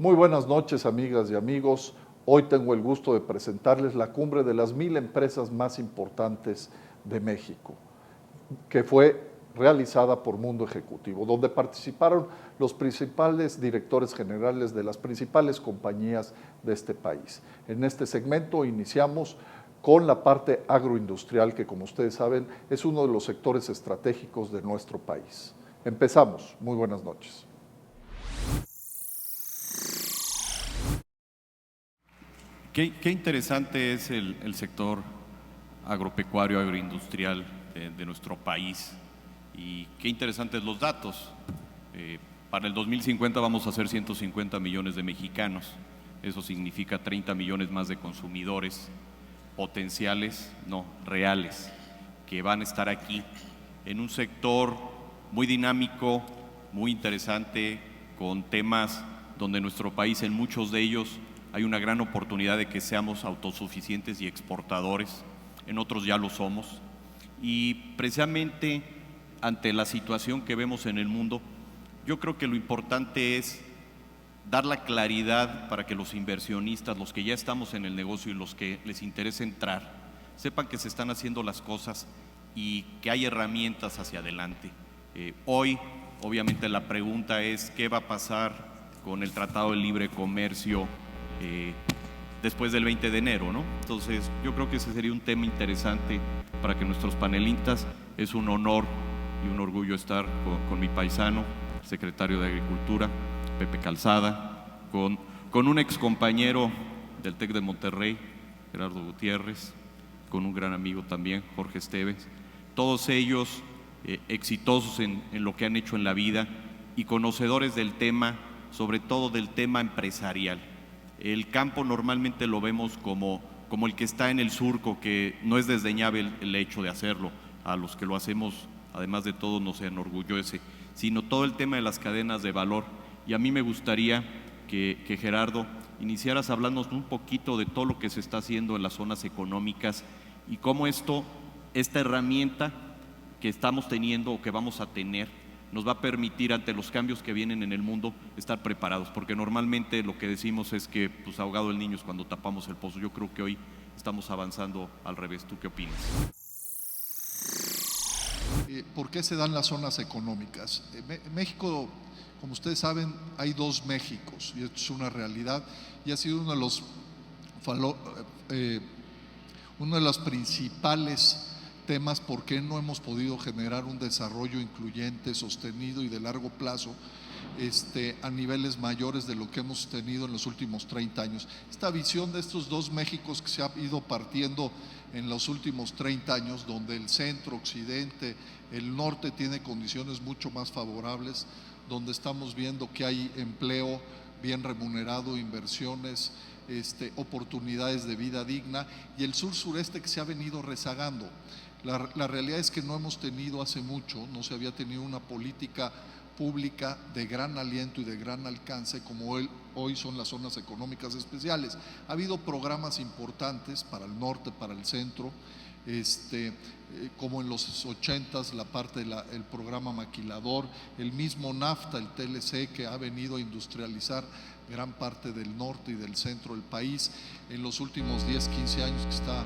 Muy buenas noches, amigas y amigos. Hoy tengo el gusto de presentarles la cumbre de las 1000 empresas más importantes de México, que fue realizada por Mundo Ejecutivo, donde participaron los principales directores generales de las principales compañías de este país. En este segmento iniciamos con la parte agroindustrial, que como ustedes saben es uno de los sectores estratégicos de nuestro país. Empezamos. Muy buenas noches. Qué interesante es el sector agropecuario, agroindustrial de nuestro país, y qué interesantes los datos. Para el 2050 vamos a ser 150 millones de mexicanos. Eso significa 30 millones más de consumidores potenciales, no, reales, que van a estar aquí en un sector muy dinámico, muy interesante, con temas donde nuestro país, en muchos de ellos, hay una gran oportunidad de que seamos autosuficientes y exportadores, en otros ya lo somos. Y precisamente ante la situación que vemos en el mundo, yo creo que lo importante es dar la claridad para que los inversionistas, los que ya estamos en el negocio y los que les interesa entrar, sepan que se están haciendo las cosas y que hay herramientas hacia adelante. Hoy, obviamente, la pregunta es ¿qué va a pasar con el Tratado de Libre Comercio después del 20 de enero, ¿no? Entonces, yo creo que ese sería un tema interesante para que nuestros panelistas. Es un honor y un orgullo estar con mi paisano, el secretario de Agricultura, Pepe Calzada, con un ex compañero del TEC de Monterrey, Gerardo Gutiérrez, con un gran amigo también, Jorge Esteves, todos ellos exitosos en lo que han hecho en la vida y conocedores del tema, sobre todo del tema empresarial. El campo normalmente lo vemos como el que está en el surco, que no es desdeñable el hecho de hacerlo. A los que lo hacemos, además de todo, nos enorgullece, sino todo el tema de las cadenas de valor. Y a mí me gustaría que Gerardo iniciaras hablándonos un poquito de todo lo que se está haciendo en las zonas económicas y cómo esta herramienta que estamos teniendo o que vamos a tener nos va a permitir, ante los cambios que vienen en el mundo, estar preparados, porque normalmente lo que decimos es que pues, ahogado el niño es cuando tapamos el pozo. Yo creo que hoy estamos avanzando al revés. ¿Tú qué opinas? ¿Por qué se dan las zonas económicas? En México, como ustedes saben, hay dos Méxicos, y esto es una realidad, y ha sido uno de los principales temas por qué no hemos podido generar un desarrollo incluyente, sostenido y de largo plazo a niveles mayores de lo que hemos tenido en los últimos 30 años. Esta visión de estos dos Méxicos que se ha ido partiendo en los últimos 30 años, donde el centro, occidente, el norte tiene condiciones mucho más favorables, donde estamos viendo que hay empleo bien remunerado, inversiones, oportunidades de vida digna, y el sur-sureste que se ha venido rezagando. La realidad es que no hemos tenido hace mucho, no se había tenido una política pública de gran aliento y de gran alcance como hoy son las zonas económicas especiales. Ha habido programas importantes para el norte, para el centro, como en los 80s, la parte del programa maquilador, el mismo NAFTA, el TLC, que ha venido a industrializar gran parte del norte y del centro del país. En los últimos 10, 15 años que está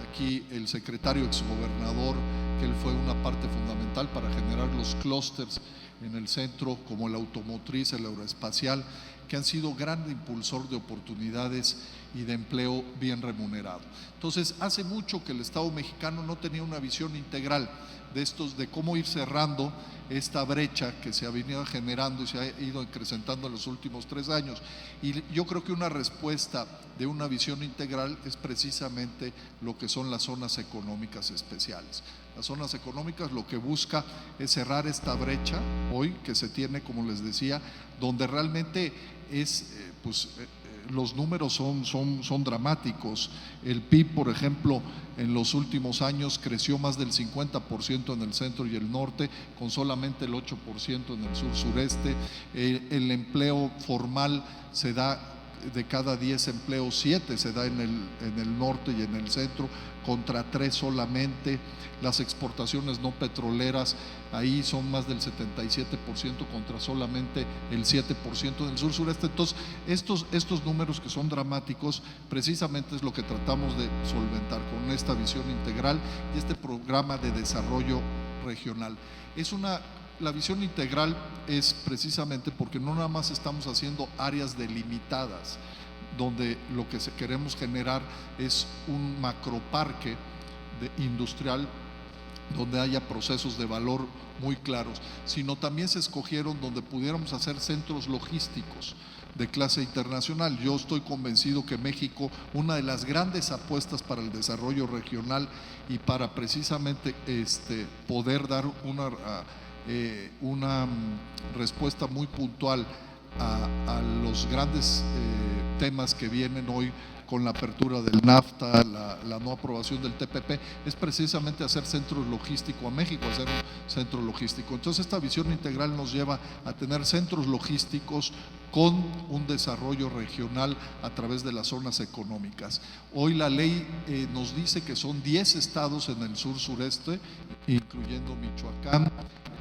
aquí el secretario exgobernador, que él fue una parte fundamental para generar los clústeres en el centro, como el automotriz, el aeroespacial, que han sido gran impulsor de oportunidades y de empleo bien remunerado. Entonces, hace mucho que el Estado mexicano no tenía una visión integral de cómo ir cerrando esta brecha que se ha venido generando y se ha ido acrecentando en los últimos 3 años. Y yo creo que una respuesta de una visión integral es precisamente lo que son las zonas económicas especiales. Las zonas económicas lo que busca es cerrar esta brecha hoy que se tiene, como les decía, donde realmente los números son dramáticos. El PIB, por ejemplo, en los últimos años creció más del 50% en el centro y el norte, con solamente el 8% en el sur-sureste. El empleo formal se da de cada 10 empleos, 7 se da en el norte y en el centro, contra 3 solamente. Las exportaciones no petroleras, ahí son más del 77% contra solamente el 7% en el sur-sureste. Entonces, estos números que son dramáticos, precisamente es lo que tratamos de solventar con esta visión integral y este programa de desarrollo regional. La visión integral es precisamente porque no nada más estamos haciendo áreas delimitadas, donde lo que queremos generar es un macroparque industrial donde haya procesos de valor muy claros, sino también se escogieron donde pudiéramos hacer centros logísticos de clase internacional. Yo estoy convencido que México, una de las grandes apuestas para el desarrollo regional y para precisamente poder dar una respuesta muy puntual a los grandes temas que vienen hoy con la apertura del NAFTA, la no aprobación del TPP, es precisamente hacer centros logísticos, a México hacer un centro logístico. Entonces esta visión integral nos lleva a tener centros logísticos con un desarrollo regional a través de las zonas económicas. Hoy la ley nos dice que son 10 estados en el sur-sureste, incluyendo Michoacán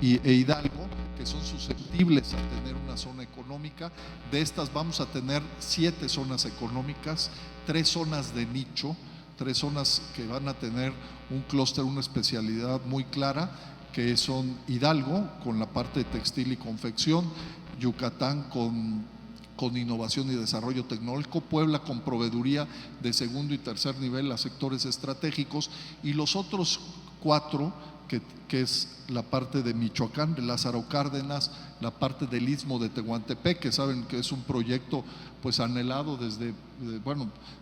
e Hidalgo, que son susceptibles a tener una zona económica. De estas vamos a tener 7 zonas económicas, 3 zonas de nicho, 3 zonas que van a tener un clúster, una especialidad muy clara, que son Hidalgo con la parte de textil y confección, Yucatán con innovación y desarrollo tecnológico, Puebla con proveeduría de segundo y tercer nivel a sectores estratégicos, y los otros 4 que es la parte de Michoacán, de Lázaro Cárdenas, la parte del Istmo de Tehuantepec, que saben que es un proyecto pues anhelado desde,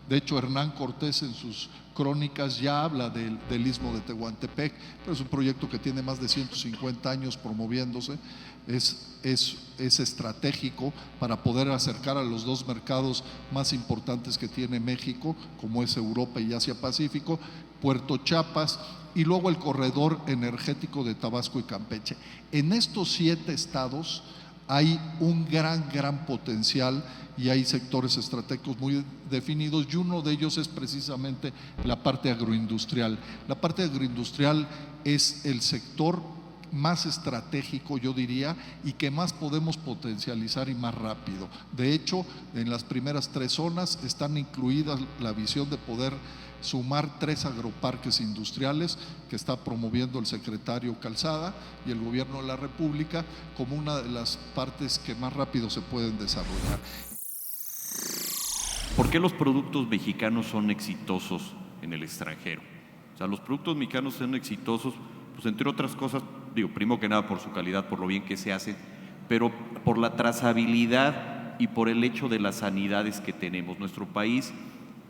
de hecho Hernán Cortés en sus crónicas ya habla del Istmo de Tehuantepec, pero es un proyecto que tiene más de 150 años promoviéndose, es estratégico para poder acercar a los 2 mercados más importantes que tiene México, como es Europa y Asia-Pacífico, Puerto Chiapas, y luego el corredor energético de Tabasco y Campeche. En estos 7 estados hay un gran potencial y hay sectores estratégicos muy definidos, y uno de ellos es precisamente la parte agroindustrial. La parte agroindustrial es el sector más estratégico, yo diría, y que más podemos potencializar y más rápido. De hecho, en las primeras 3 zonas están incluidas la visión de poder sumar 3 agroparques industriales que está promoviendo el secretario Calzada y el gobierno de la República como una de las partes que más rápido se pueden desarrollar. ¿Por qué los productos mexicanos son exitosos en el extranjero? O sea, los productos mexicanos son exitosos, pues entre otras cosas, primero que nada por su calidad, por lo bien que se hacen, pero por la trazabilidad y por el hecho de las sanidades que tenemos. Nuestro país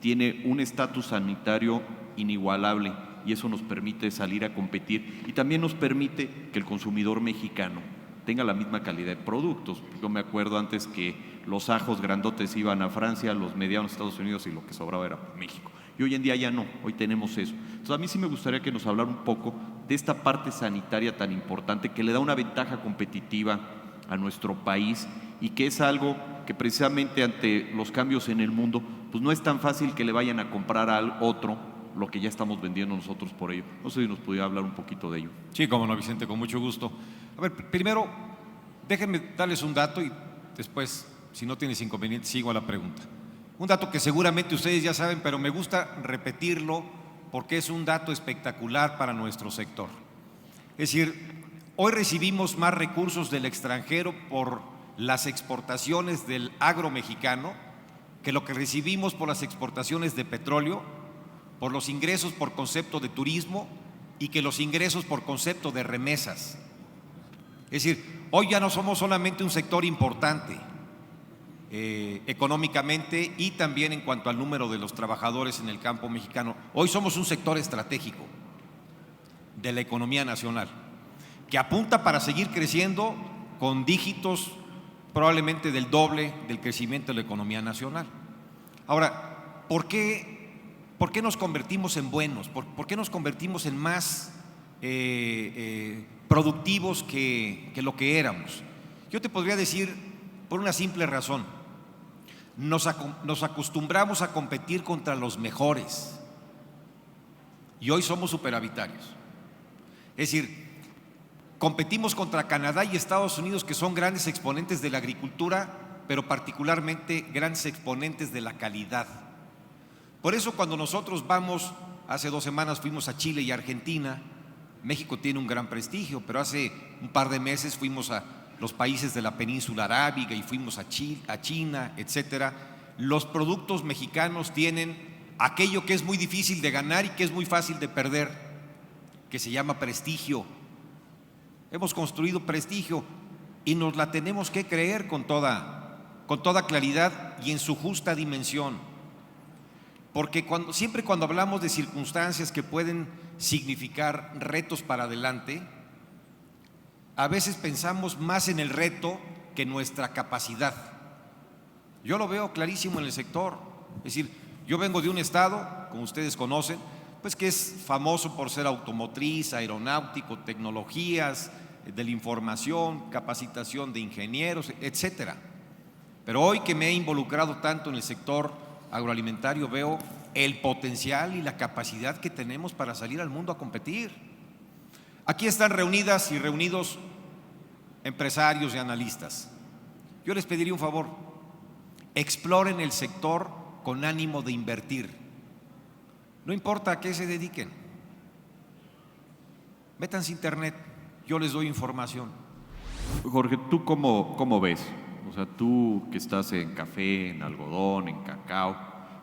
tiene un estatus sanitario inigualable y eso nos permite salir a competir y también nos permite que el consumidor mexicano tenga la misma calidad de productos. Yo me acuerdo antes que los ajos grandotes iban a Francia, los medianos a Estados Unidos y lo que sobraba era México. Y hoy en día ya no, hoy tenemos eso. Entonces a mí sí me gustaría que nos hablara un poco de esta parte sanitaria tan importante que le da una ventaja competitiva a nuestro país y que es algo que precisamente ante los cambios en el mundo pues no es tan fácil que le vayan a comprar al otro lo que ya estamos vendiendo nosotros por ello. No sé si nos pudiera hablar un poquito de ello. Sí, cómo no, Vicente, con mucho gusto. A ver, primero, déjenme darles un dato y después, si no tienes inconveniente, sigo a la pregunta. Un dato que seguramente ustedes ya saben, pero me gusta repetirlo porque es un dato espectacular para nuestro sector. Es decir, hoy recibimos más recursos del extranjero por las exportaciones del agro mexicano que lo que recibimos por las exportaciones de petróleo, por los ingresos por concepto de turismo y que los ingresos por concepto de remesas. Es decir, hoy ya no somos solamente un sector importante económicamente y también en cuanto al número de los trabajadores en el campo mexicano. Hoy somos un sector estratégico de la economía nacional que apunta para seguir creciendo con dígitos probablemente del doble del crecimiento de la economía nacional. Ahora, ¿por qué nos convertimos en buenos? ¿Por qué nos convertimos en más productivos que lo que éramos? Yo te podría decir por una simple razón. nos acostumbramos a competir contra los mejores y hoy somos superavitarios. Es decir, competimos contra Canadá y Estados Unidos, que son grandes exponentes de la agricultura, pero particularmente grandes exponentes de la calidad. Por eso cuando nosotros vamos, hace 2 semanas fuimos a Chile y Argentina, México tiene un gran prestigio, pero hace un par de meses fuimos a los países de la península arábiga y fuimos a China, etcétera. Los productos mexicanos tienen aquello que es muy difícil de ganar y que es muy fácil de perder, que se llama prestigio. Hemos construido prestigio y nos la tenemos que creer con toda claridad y en su justa dimensión. Porque siempre cuando hablamos de circunstancias que pueden significar retos para adelante, a veces pensamos más en el reto que en nuestra capacidad. Yo lo veo clarísimo en el sector. Es decir, yo vengo de un estado, como ustedes conocen, pues que es famoso por ser automotriz, aeronáutico, tecnologías de la información, capacitación de ingenieros, etcétera. Pero hoy que me he involucrado tanto en el sector agroalimentario, veo el potencial y la capacidad que tenemos para salir al mundo a competir. Aquí están reunidas y reunidos empresarios y analistas. Yo les pediría un favor: exploren el sector con ánimo de invertir. No importa a qué se dediquen. Métanse a internet, yo les doy información. Jorge, ¿tú cómo ves? O sea, tú que estás en café, en algodón, en cacao,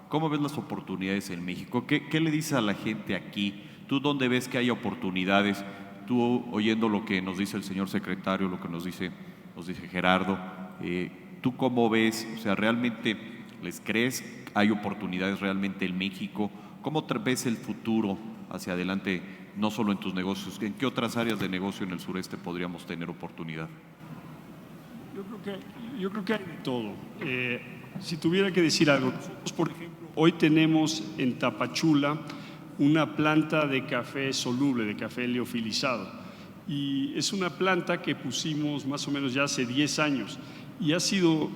¿cómo ves las oportunidades en México? ¿Qué le dices a la gente aquí? ¿Tú dónde ves que hay oportunidades? Tú, oyendo lo que nos dice el señor secretario, lo que nos dice Gerardo, ¿tú cómo ves? O sea, ¿realmente les crees? ¿Hay oportunidades realmente en México? ¿Cómo ves el futuro hacia adelante, no solo en tus negocios? ¿En qué otras áreas de negocio en el sureste podríamos tener oportunidad? Yo creo que hay de todo. Si tuviera que decir algo, nosotros, por ejemplo, hoy tenemos en Tapachula una planta de café soluble, de café liofilizado. Y es una planta que pusimos más o menos ya hace 10 años y ha sido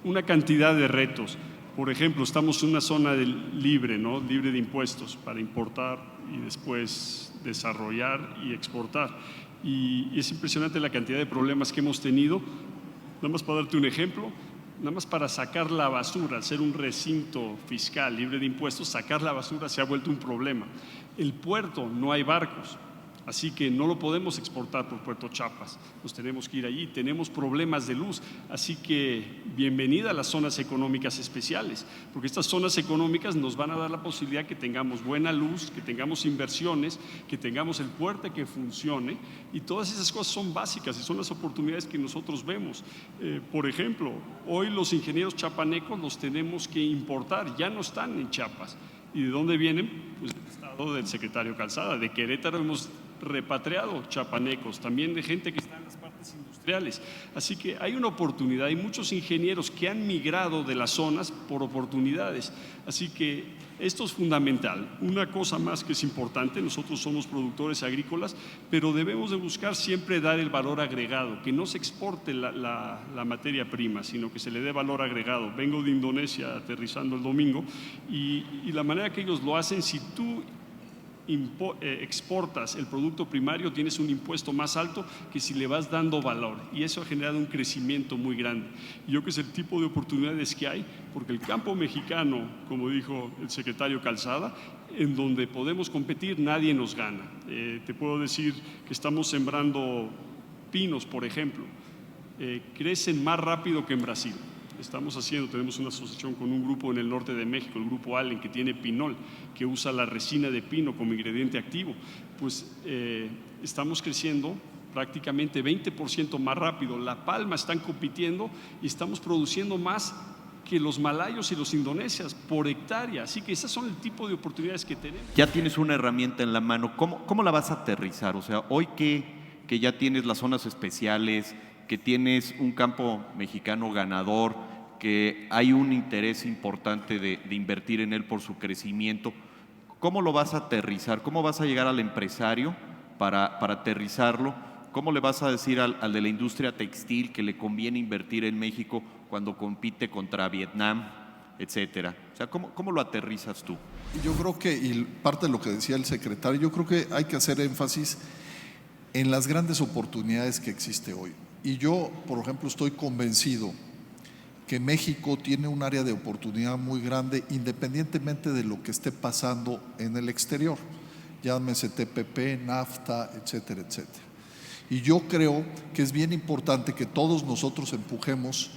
una cantidad de retos. Por ejemplo, estamos en una zona libre, ¿no? Libre de impuestos para importar y después desarrollar y exportar. Y es impresionante la cantidad de problemas que hemos tenido. Nada más para darte un ejemplo, nada más para sacar la basura, al ser un recinto fiscal libre de impuestos, sacar la basura se ha vuelto un problema. El puerto, no hay barcos, así que no lo podemos exportar por Puerto Chiapas, nos tenemos que ir allí. Tenemos problemas de luz, así que bienvenida a las zonas económicas especiales, porque estas zonas económicas nos van a dar la posibilidad que tengamos buena luz, que tengamos inversiones, que tengamos el puerto que funcione, y todas esas cosas son básicas y son las oportunidades que nosotros vemos. Por ejemplo, hoy los ingenieros chapanecos los tenemos que importar, ya no están en Chiapas. ¿Y de dónde vienen? Pues del estado del secretario Calzada. De Querétaro hemos repatriado chapanecos, también de gente que está en las partes industriales. Así que hay una oportunidad, hay muchos ingenieros que han migrado de las zonas por oportunidades. Así que esto es fundamental. Una cosa más que es importante, nosotros somos productores agrícolas, pero debemos de buscar siempre dar el valor agregado, que no se exporte la materia prima, sino que se le dé valor agregado. Vengo de Indonesia aterrizando el domingo y la manera que ellos lo hacen, si tú exportas el producto primario, tienes un impuesto más alto que si le vas dando valor, y eso ha generado un crecimiento muy grande. Y yo creo que es el tipo de oportunidades que hay, porque el campo mexicano, como dijo el secretario Calzada, en donde podemos competir, nadie nos gana. Te puedo decir que estamos sembrando pinos, por ejemplo, crecen más rápido que en Brasil. Tenemos una asociación con un grupo en el norte de México, el grupo Allen, que tiene pinol, que usa la resina de pino como ingrediente activo. Pues estamos creciendo prácticamente 20% más rápido. La palma están compitiendo y estamos produciendo más que los malayos y los indonesios por hectárea. Así que esas son el tipo de oportunidades que tenemos. Ya tienes una herramienta en la mano, ¿cómo la vas a aterrizar? O sea, hoy que ya tienes las zonas especiales, que tienes un campo mexicano ganador, que hay un interés importante de invertir en él por su crecimiento, ¿cómo lo vas a aterrizar? ¿Cómo vas a llegar al empresario para aterrizarlo ¿cómo le vas a decir al de la industria textil que le conviene invertir en México cuando compite contra Vietnam, etcétera? O sea, ¿cómo lo aterrizas tú? Yo creo que, y parte de lo que decía el secretario, yo creo que hay que hacer énfasis en las grandes oportunidades que existe hoy. Y yo, por ejemplo, estoy convencido que México tiene un área de oportunidad muy grande independientemente de lo que esté pasando en el exterior, llámese TPP, NAFTA, etcétera, etcétera. Y yo creo que es bien importante que todos nosotros empujemos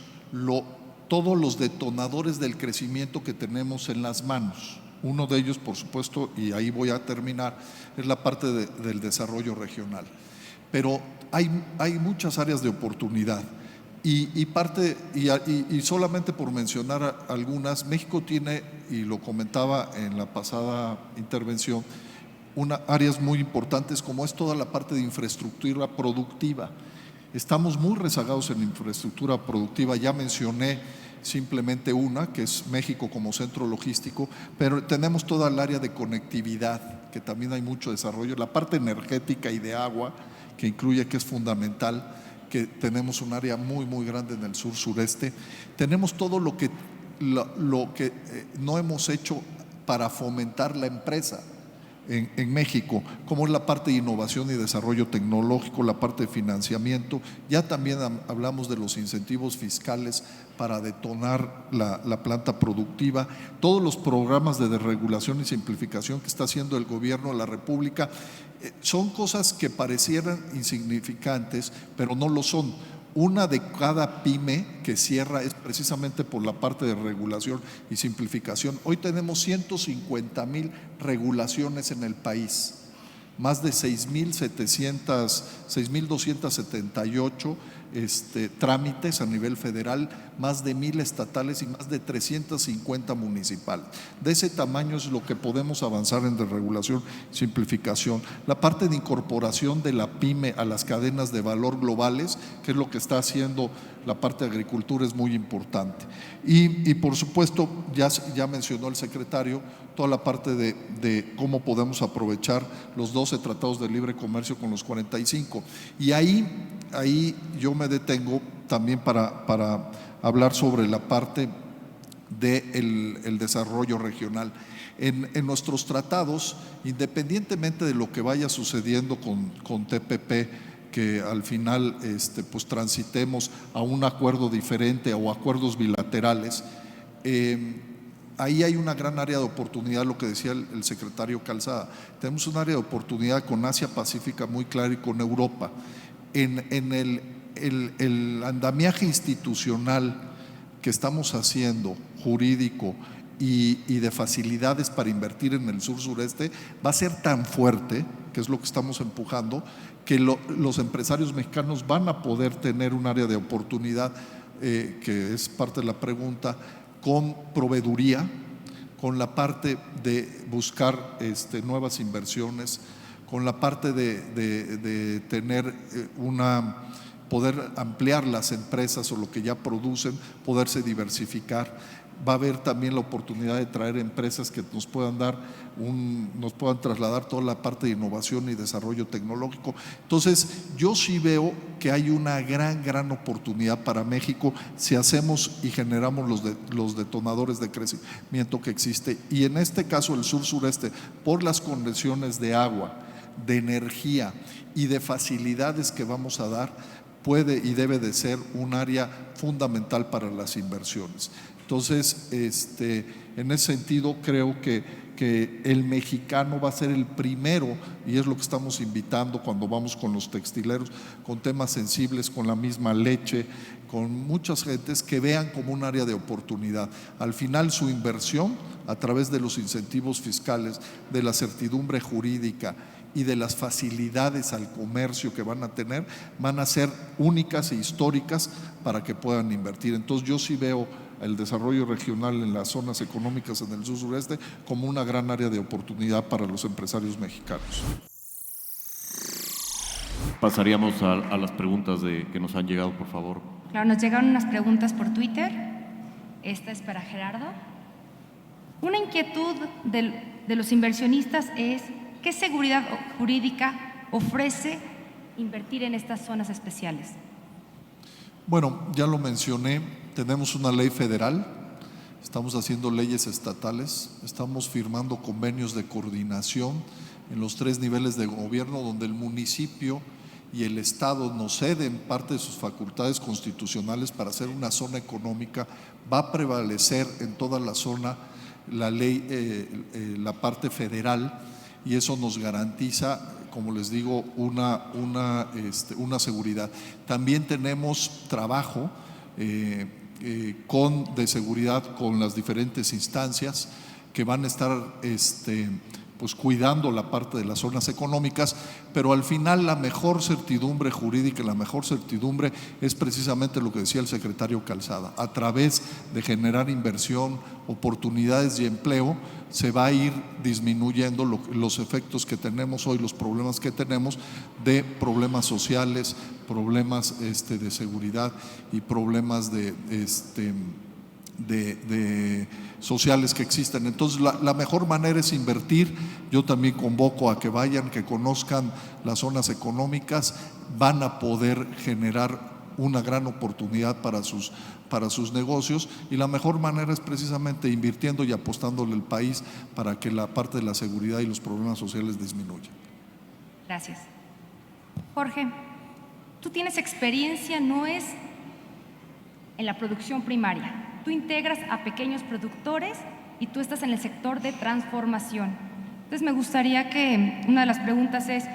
todos los detonadores del crecimiento que tenemos en las manos. Uno de ellos, por supuesto, y ahí voy a terminar, es la parte del desarrollo regional. Pero hay muchas áreas de oportunidad y solamente por mencionar algunas, México tiene, y lo comentaba en la pasada intervención, áreas muy importantes como es toda la parte de infraestructura productiva. Estamos muy rezagados en infraestructura productiva, ya mencioné simplemente una, que es México como centro logístico, pero tenemos toda el área de conectividad, que también hay mucho desarrollo, la parte energética y de agua, que incluye, que es fundamental, que tenemos un área muy, muy grande en el sur-sureste. Tenemos todo lo que no hemos hecho para fomentar la empresa en México, como es la parte de innovación y desarrollo tecnológico, la parte de financiamiento. Ya también hablamos de los incentivos fiscales para detonar la planta productiva, todos los programas de desregulación y simplificación que está haciendo el gobierno de la República. Son cosas que parecieran insignificantes, pero no lo son. Una de cada pyme que cierra es precisamente por la parte de regulación y simplificación. Hoy tenemos 150,000 regulaciones en el país, más de 6,278 trámites a nivel federal, más de 1,000 estatales y más de 350 municipales. De ese tamaño es lo que podemos avanzar en desregulación y simplificación. La parte de incorporación de la pyme a las cadenas de valor globales, que es lo que está haciendo la parte de agricultura, es muy importante. Y por supuesto, ya mencionó el secretario, toda la parte de cómo podemos aprovechar los 12 tratados de libre comercio con los 45. Y ahí yo me detengo también para hablar sobre la parte del desarrollo regional. En nuestros tratados, independientemente de lo que vaya sucediendo con TPP, que al final pues transitemos a un acuerdo diferente o acuerdos bilaterales, ahí hay una gran área de oportunidad, lo que decía el secretario Calzada. Tenemos un área de oportunidad con Asia Pacífica muy clara y con Europa. En el andamiaje institucional que estamos haciendo, jurídico y de facilidades para invertir en el sur-sureste, va a ser tan fuerte, que es lo que estamos empujando, que los empresarios mexicanos van a poder tener un área de oportunidad, que es parte de la pregunta, con proveeduría, con la parte de buscar nuevas inversiones, con la parte de tener poder ampliar las empresas o lo que ya producen, poderse diversificar. Va a haber también la oportunidad de traer empresas que nos puedan trasladar toda la parte de innovación y desarrollo tecnológico. Entonces, yo sí veo que hay una gran oportunidad para México si hacemos y generamos los detonadores de crecimiento que existe. Y en este caso, el sur-sureste, por las condiciones de agua, de energía y de facilidades que vamos a dar, puede y debe de ser un área fundamental para las inversiones. Entonces, en ese sentido, creo que el mexicano va a ser el primero, y es lo que estamos invitando cuando vamos con los textileros, con temas sensibles, con la misma leche, con muchas gentes que vean como un área de oportunidad. Al final, su inversión, a través de los incentivos fiscales, de la certidumbre jurídica y de las facilidades al comercio que van a tener, van a ser únicas e históricas para que puedan invertir. Entonces, yo sí veo el desarrollo regional en las zonas económicas en el sur-sureste como una gran área de oportunidad para los empresarios mexicanos. Pasaríamos a las preguntas que nos han llegado, por favor. Claro, nos llegaron unas preguntas por Twitter. Esta es para Gerardo. Una inquietud de los inversionistas es: ¿qué seguridad jurídica ofrece invertir en estas zonas especiales? Bueno, ya lo mencioné, tenemos una ley federal, estamos haciendo leyes estatales, estamos firmando convenios de coordinación en los 3 niveles de gobierno, donde el municipio y el Estado nos ceden parte de sus facultades constitucionales para hacer una zona económica. Va a prevalecer en toda la zona la ley, la parte federal, y eso nos garantiza, como les digo, una seguridad. También tenemos trabajo de seguridad con las diferentes instancias que van a estar pues cuidando la parte de las zonas económicas, pero al final la mejor certidumbre jurídica, la mejor certidumbre es precisamente lo que decía el secretario Calzada. A través de generar inversión, oportunidades y empleo, se va a ir disminuyendo los efectos que tenemos hoy, los problemas que tenemos de problemas sociales, problemas de seguridad y problemas de sociales que existen. Entonces la mejor manera es invertir. Yo también convoco a que vayan, que conozcan las zonas económicas, van a poder generar una gran oportunidad para sus negocios, y la mejor manera es precisamente invirtiendo y apostándole al país para que la parte de la seguridad y los problemas sociales disminuyan. Gracias. Jorge, tú tienes experiencia, no es en la producción primaria. Tú integras a pequeños productores y tú estás en el sector de transformación. Entonces me gustaría que una de las preguntas es,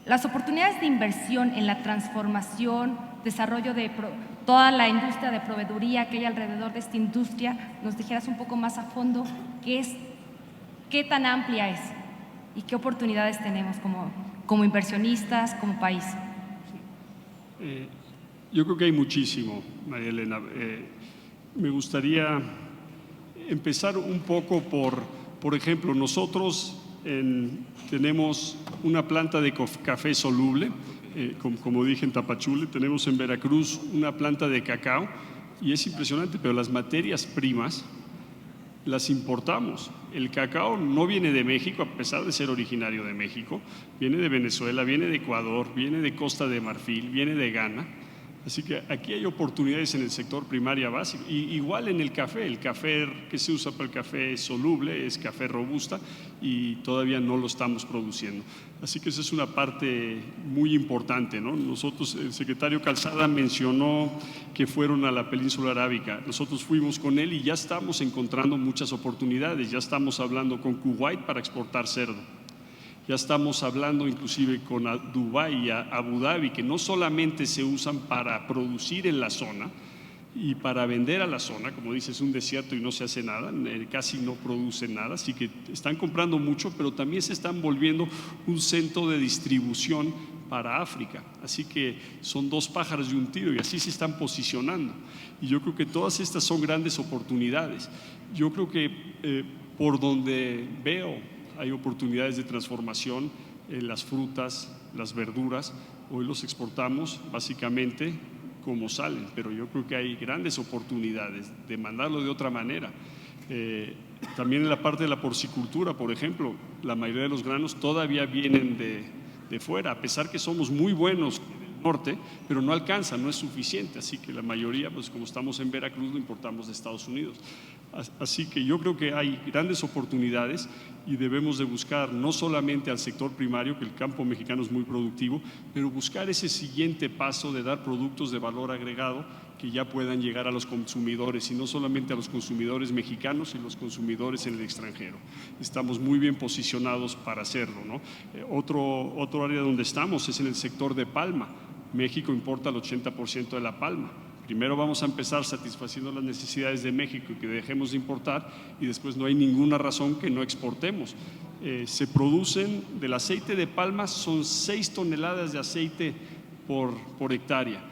las oportunidades de inversión en la transformación, desarrollo de toda la industria de proveeduría que hay alrededor de esta industria, nos dijeras un poco más a fondo qué tan amplia es y qué oportunidades tenemos como inversionistas, como país. Yo creo que hay muchísimo, María Elena. Me gustaría empezar un poco por ejemplo, nosotros tenemos una planta de café soluble, como dije, en Tapachula. Tenemos en Veracruz una planta de cacao, y es impresionante, pero las materias primas las importamos. El cacao no viene de México, a pesar de ser originario de México, viene de Venezuela, viene de Ecuador, viene de Costa de Marfil, viene de Ghana. Así que aquí hay oportunidades en el sector primaria básico. Y igual en el café que se usa para el café soluble es café robusta, y todavía no lo estamos produciendo. Así que esa es una parte muy importante, ¿no? Nosotros, el secretario Calzada mencionó que fueron a la península arábica. Nosotros fuimos con él y ya estamos encontrando muchas oportunidades. Ya estamos hablando con Kuwait para exportar cerdo. Ya estamos hablando inclusive con Dubái y Abu Dhabi, que no solamente se usan para producir en la zona y para vender a la zona, como dices, es un desierto y no se hace nada, casi no producen nada, así que están comprando mucho, pero también se están volviendo un centro de distribución para África. Así que son 2 pájaros de un tiro, y así se están posicionando. Y yo creo que todas estas son grandes oportunidades. Yo creo que por donde veo hay oportunidades de transformación en las frutas, las verduras. Hoy los exportamos básicamente como salen, pero yo creo que hay grandes oportunidades de mandarlo de otra manera. También en la parte de la porcicultura, por ejemplo, la mayoría de los granos todavía vienen de fuera, a pesar que somos muy buenos en el norte, pero no alcanza, no es suficiente. Así que la mayoría, pues como estamos en Veracruz, lo importamos de Estados Unidos. Así que yo creo que hay grandes oportunidades, y debemos de buscar no solamente al sector primario, que el campo mexicano es muy productivo, pero buscar ese siguiente paso de dar productos de valor agregado que ya puedan llegar a los consumidores, y no solamente a los consumidores mexicanos y los consumidores en el extranjero. Estamos muy bien posicionados para hacerlo, ¿no? Otro área donde estamos es en el sector de palma. México importa el 80% de la palma. Primero vamos a empezar satisfaciendo las necesidades de México y que dejemos de importar, y después no hay ninguna razón que no exportemos. Se producen, del aceite de palma, son 6 toneladas de aceite por hectárea.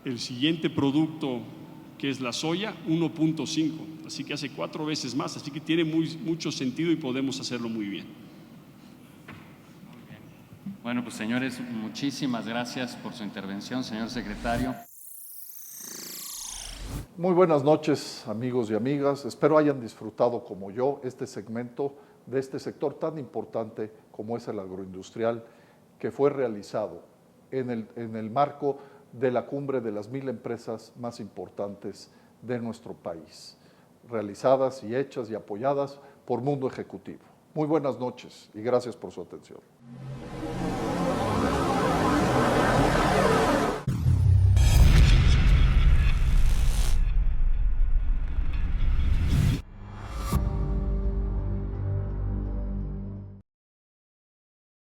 El siguiente producto, que es la soya, 1.5, así que hace 4 veces más, así que tiene mucho sentido y podemos hacerlo muy bien. Bueno, pues señores, muchísimas gracias por su intervención, señor secretario. Muy buenas noches, amigos y amigas. Espero hayan disfrutado como yo este segmento de este sector tan importante como es el agroindustrial, que fue realizado en el marco de la cumbre de las 1000 empresas más importantes de nuestro país, realizadas y hechas y apoyadas por Mundo Ejecutivo. Muy buenas noches y gracias por su atención.